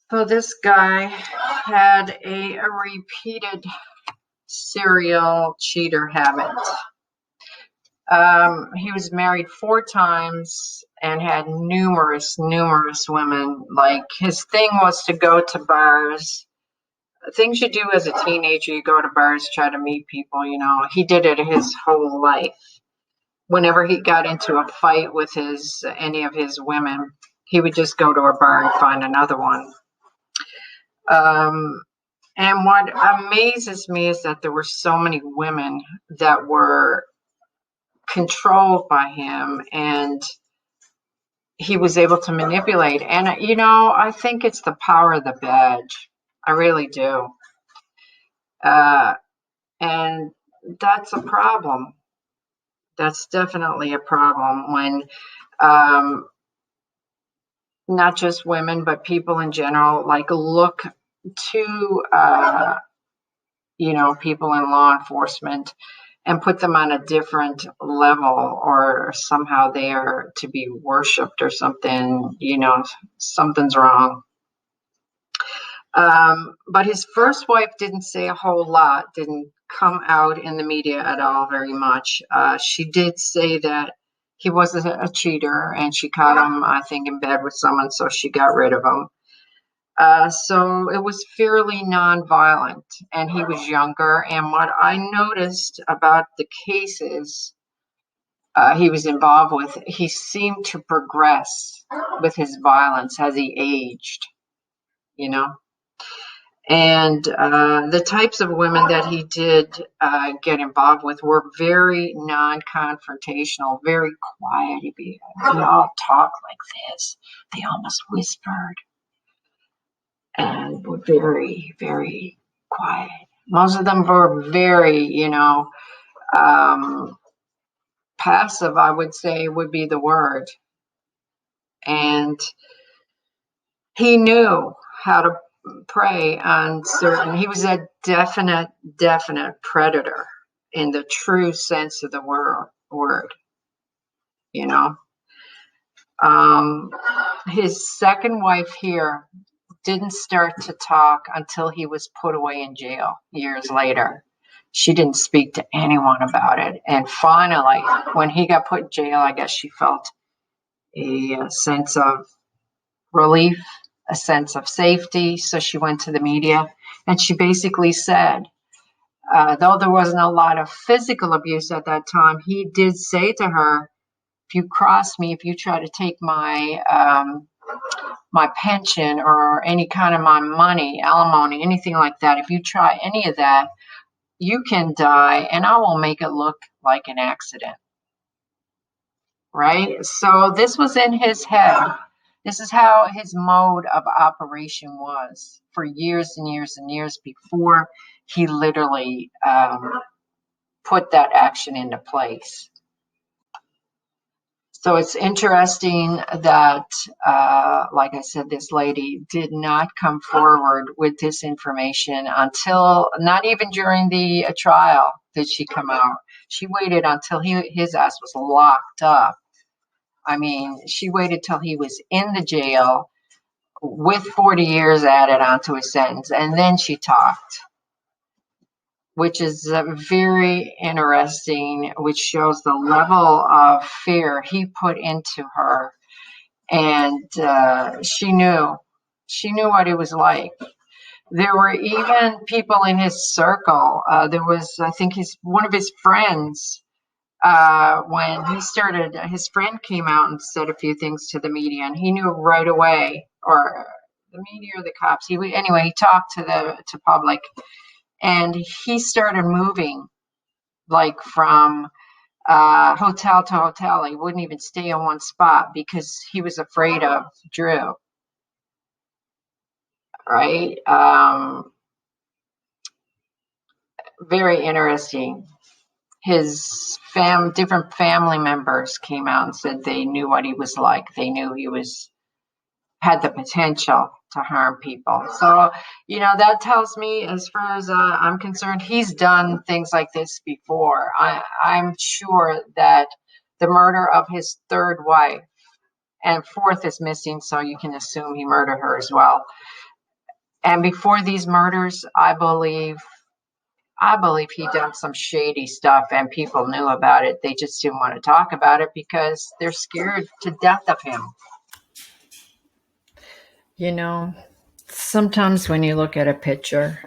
So this guy had a repeated serial cheater habit. He was married 4 times and had numerous women. Like, his thing was to go to bars. Things you do as a teenager, you go to bars, try to meet people, you know. He did it his whole life. Whenever he got into a fight with any of his women, he would just go to a bar and find another one. And what amazes me is that there were so many women that were controlled by him, and he was able to manipulate. And, you know, I think it's the power of the bed. I really do. And that's a problem. That's definitely a problem when not just women, but people in general, like, look to, you know, people in law enforcement and put them on a different level, or somehow they are to be worshipped or something, you know, something's wrong. But his first wife didn't say a whole lot, didn't come out in the media at all very much. She did say that he was a cheater, and she caught him, I think, in bed with someone, so she got rid of him. So it was fairly nonviolent, and he was younger. And what I noticed about the cases he was involved with, he seemed to progress with his violence as he aged, you know. And the types of women that he did get involved with were very non-confrontational, very quiet. They all talk like this. They almost whispered and were very, very quiet. Most of them were very, you know, passive, I would say would be the word. And he knew how to prey on certain, he was a definite predator in the true sense of the word, you know. His second wife here didn't start to talk until he was put away in jail years later. She didn't speak to anyone about it. And finally, when he got put in jail, I guess she felt a sense of relief, a sense of safety. So she went to the media, and she basically said, though there wasn't a lot of physical abuse at that time, he did say to her, if you cross me, if you try to take my my pension or any kind of my money, alimony, anything like that, if you try any of that, you can die, and I will make it look like an accident. Right? So this was in his head. This is how his mode of operation was for years and years and years before he literally put that action into place. So it's interesting that, like I said, this lady did not come forward with this information until, not even during the trial did she come out. She waited until his ass was locked up. I mean, she waited till he was in the jail with 40 years added onto his sentence, and then she talked. which is very interesting, which shows the level of fear he put into her. And she knew what it was like. There were even people in his circle. There was, I think, one of his friends. When he started, his friend came out and said a few things to the media, and he knew right away, or the media or the cops. Anyway, he talked to public, and he started moving, like from hotel to hotel. He wouldn't even stay in one spot because he was afraid of Drew. Right? Very interesting. His different family members came out and said they knew what he was like. They knew he had the potential to harm people. So, that tells me, as far as I'm concerned, he's done things like this before. I'm sure that the murder of his third wife, and fourth is missing, so you can assume he murdered her as well. And before these murders, I believe he done some shady stuff, and people knew about it. They just didn't want to talk about it because they're scared to death of him. Sometimes when you look at a picture,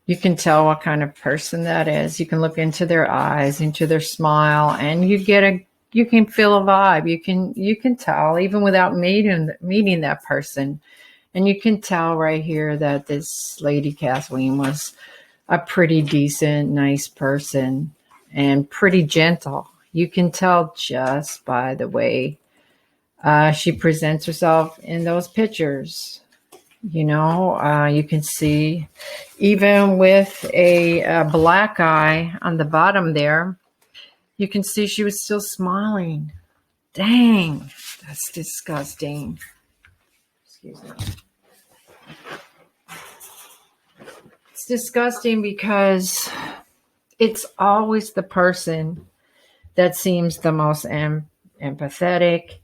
you can tell what kind of person that is. You can look into their eyes, into their smile, and you can feel a vibe. You can tell even without meeting that person. And you can tell right here that this lady Kathleen was a pretty decent, nice person and pretty gentle. You can tell just by the way she presents herself in those pictures. You can see even with a black eye on the bottom there, you can see she was still smiling. Dang, that's disgusting. Excuse me. It's disgusting because it's always the person that seems the most empathetic,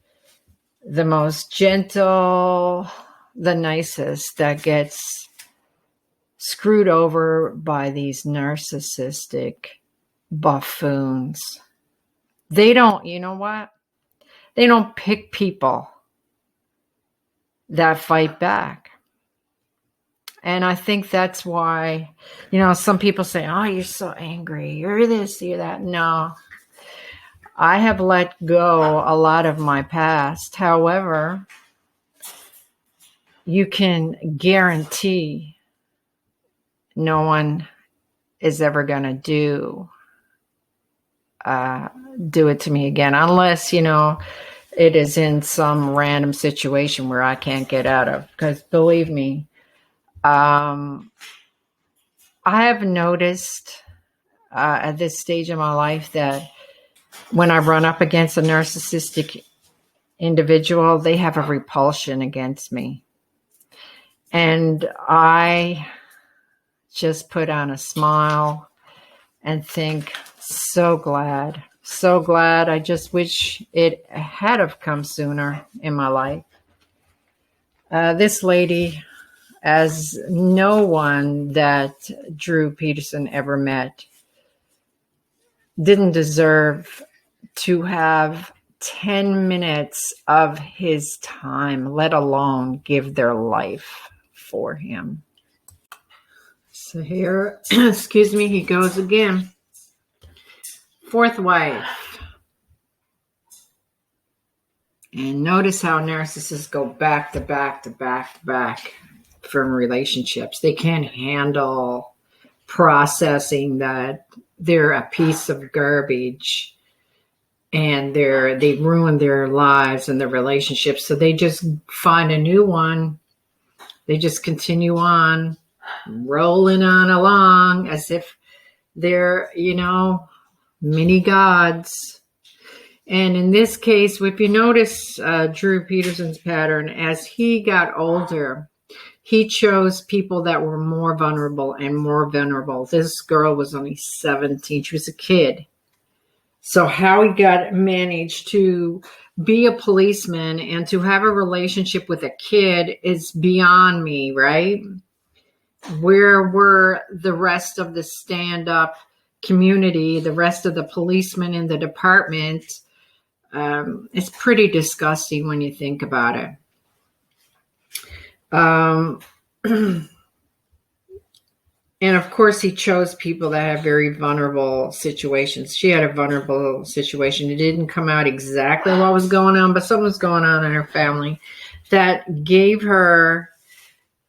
the most gentle, the nicest that gets screwed over by these narcissistic buffoons. They don't, They don't pick people that fight back. And I think that's why, some people say, oh, you're so angry. You're this, you're that. No, I have let go a lot of my past. However, you can guarantee no one is ever going to do it to me again, unless, it is in some random situation where I can't get out of. Because believe me, I have noticed at this stage of my life that when I run up against a narcissistic individual, they have a repulsion against me. And I just put on a smile and think, so glad. I just wish it had have come sooner in my life. This lady, as no one that Drew Peterson ever met, didn't deserve to have 10 minutes of his time, let alone give their life for him. So here, excuse me, he goes again. Fourth wife. And notice how narcissists go back to back to back to back from relationships. They can't handle processing that they're a piece of garbage and they ruin their lives and their relationships. So they just find a new one. They just continue on, rolling on along as if they're, mini gods. And in this case, if you notice Drew Peterson's pattern, as he got older, he chose people that were more vulnerable and more vulnerable. This girl was only 17. She was a kid. So how he managed to be a policeman and to have a relationship with a kid is beyond me, right? Where were the rest of the stand-up community, the rest of the policemen in the department? It's pretty disgusting when you think about it. And of course, he chose people that have very vulnerable situations. She had a vulnerable situation. It didn't come out exactly what was going on, but something was going on in her family that gave her,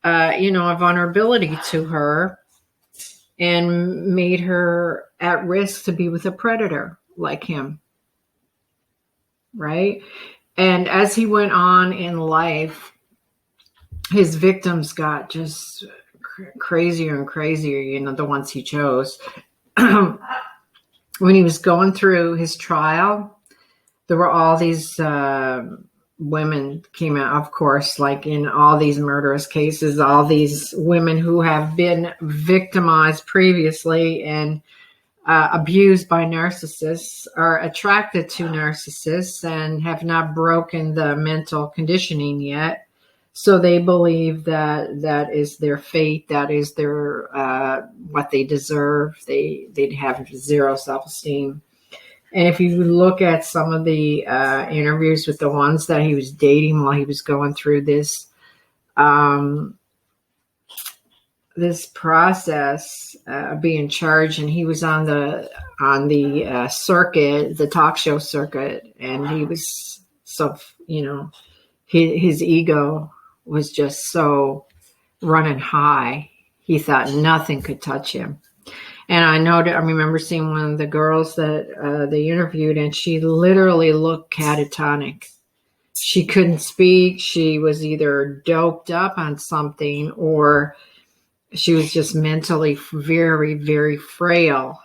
a vulnerability to her and made her at risk to be with a predator like him. Right? And as he went on in life, his victims got just crazier and crazier, the ones he chose. When he was going through his trial, there were all these women came out, of course, like in all these murderous cases, all these women who have been victimized previously and abused by narcissists are attracted to narcissists and have not broken the mental conditioning yet. So they believe that that is their fate, that is their what they deserve. They'd have zero self-esteem. And if you look at some of the interviews with the ones that he was dating while he was going through this this process, being charged, and he was on the circuit, the talk show circuit, and he was so his ego was just so running high. He thought nothing could touch him. And I remember seeing one of the girls that they interviewed, and she literally looked catatonic. She couldn't speak. She was either doped up on something, or she was just mentally very, very frail.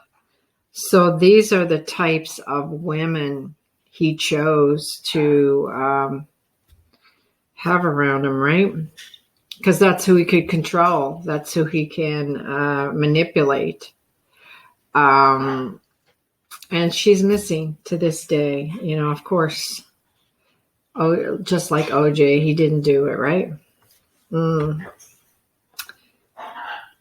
So these are the types of women he chose to have around him, right? Because that's who he could control. That's who he can manipulate. And she's missing to this day, of course. Oh, just like OJ, he didn't do it, right?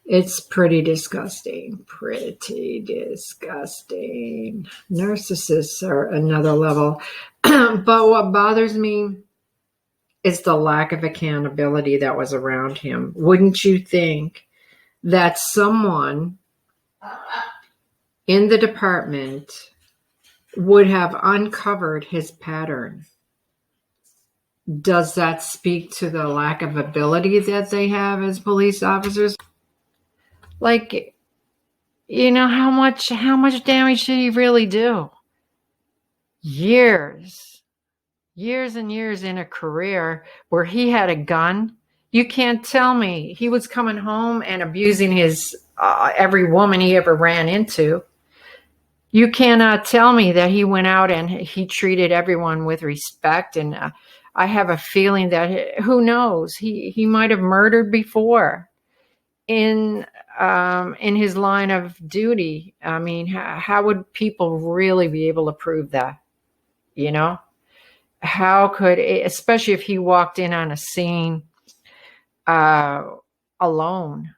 It's pretty disgusting. Pretty disgusting. Narcissists are another level. But what bothers me is the lack of accountability that was around him. Wouldn't you think that someone in the department would have uncovered his pattern? Does that speak to the lack of ability that they have as police officers? Like, how much damage did he really do? Years and years in a career where he had a gun. You can't tell me he was coming home and abusing his every woman he ever ran into. You cannot tell me that he went out and he treated everyone with respect. And I have a feeling that, who knows, he might have murdered before in his line of duty. I mean, how would people really be able to prove that? How could, especially if he walked in on a scene alone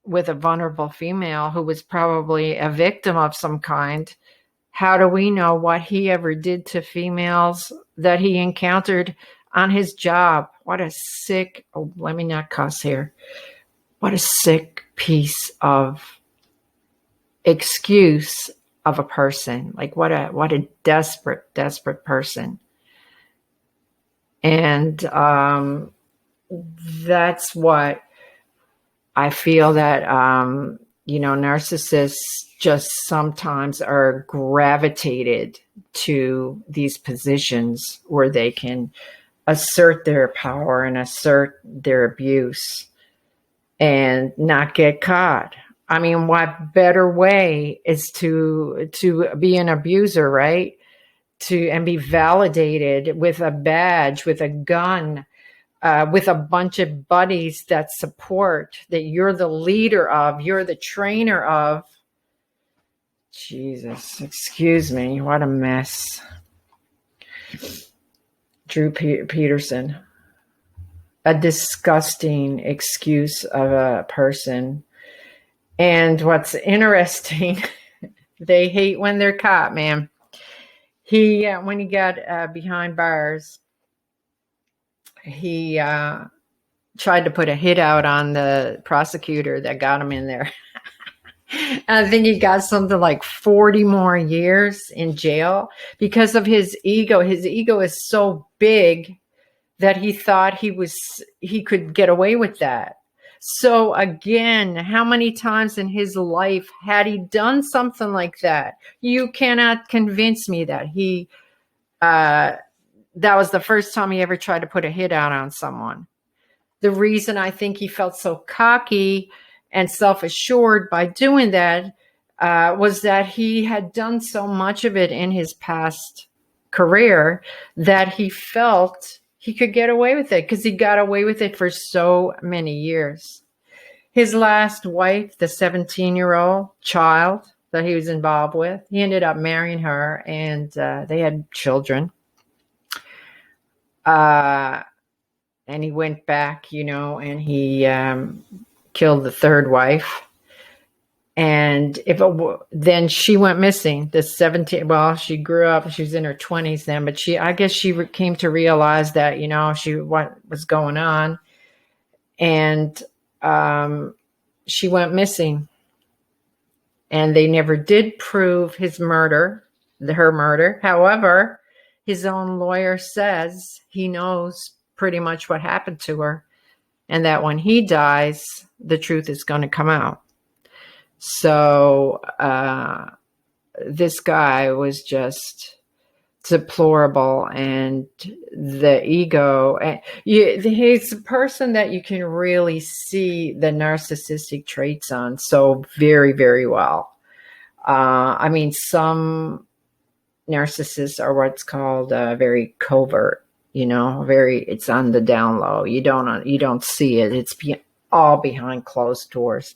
with a vulnerable female who was probably a victim of some kind. How do we know what he ever did to females that he encountered on his job? What a sick, let me not cuss here. What a sick piece of excuse of a person. Like what a desperate person. And that's what I feel that, narcissists just sometimes are gravitated to these positions where they can assert their power and assert their abuse and not get caught. I mean, what better way is to be an abuser, right? And be validated with a badge, with a gun, with a bunch of buddies that support, that you're the leader of, you're the trainer of. Jesus, excuse me, what a mess. Peterson. a disgusting excuse of a person. And what's interesting, they hate when they're caught, man. He, when he got behind bars, he tried to put a hit out on the prosecutor that got him in there. And I think he got something like 40 more years in jail because of his ego. His ego is so big that he thought he could get away with that. So again, how many times in his life had he done something like that? You cannot convince me that that was the first time he ever tried to put a hit out on someone. The reason I think he felt so cocky and self-assured by doing that was that he had done so much of it in his past career that he felt he could get away with it because he got away with it for so many years. His last wife, the 17-year-old child that he was involved with, he ended up marrying her, and they had children. And he went back, and he killed the third wife. And then she went missing. The 17, well, she grew up. She was in her 20s then, but I guess she came to realize that, what was going on, and she went missing. And they never did prove her murder. However, his own lawyer says he knows pretty much what happened to her, and that when he dies, the truth is going to come out. So this guy was just deplorable, and the ego. He's a person that you can really see the narcissistic traits on so very, very well. I mean, some narcissists are what's called very covert. It's on the down low. You don't see it. It's all behind closed doors.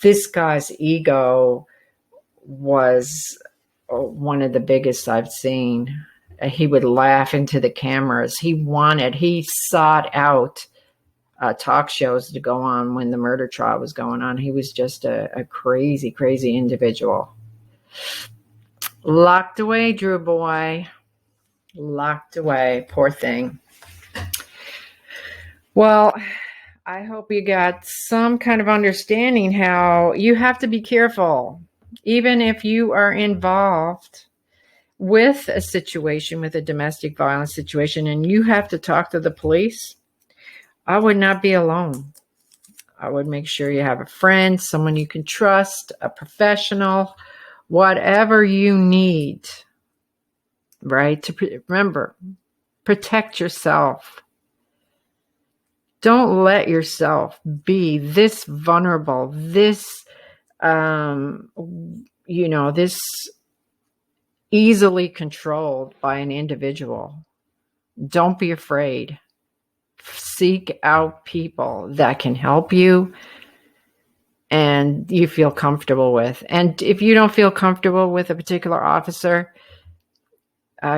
This guy's ego was one of the biggest I've seen. He would laugh into the cameras. He sought out talk shows to go on when the murder trial was going on. He was just a crazy, crazy individual. Locked away, Drew boy. Locked away. Poor thing. Well, I hope you got some kind of understanding how you have to be careful. Even if you are involved with a situation, with a domestic violence situation, and you have to talk to the police, I would not be alone. I would make sure you have a friend, someone you can trust, a professional, whatever you need, right? Remember, protect yourself. Don't let yourself be this vulnerable, this easily controlled by an individual. Don't be afraid. Seek out people that can help you and you feel comfortable with. And if you don't feel comfortable with a particular officer,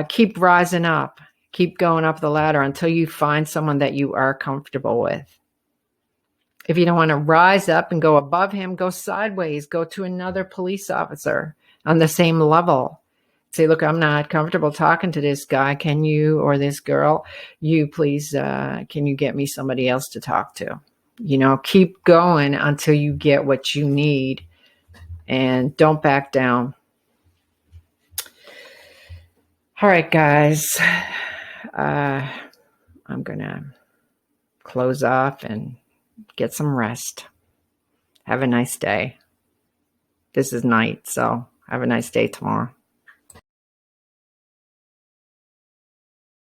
keep rising up. Keep going up the ladder until you find someone that you are comfortable with. If you don't want to rise up and go above him, go sideways. Go to another police officer on the same level. Say, look, I'm not comfortable talking to this guy. Can you, or this girl, you please, can you get me somebody else to talk to? Keep going until you get what you need, and don't back down. All right, guys. I'm going to close off and get some rest. Have a nice day. This is night, so have a nice day tomorrow.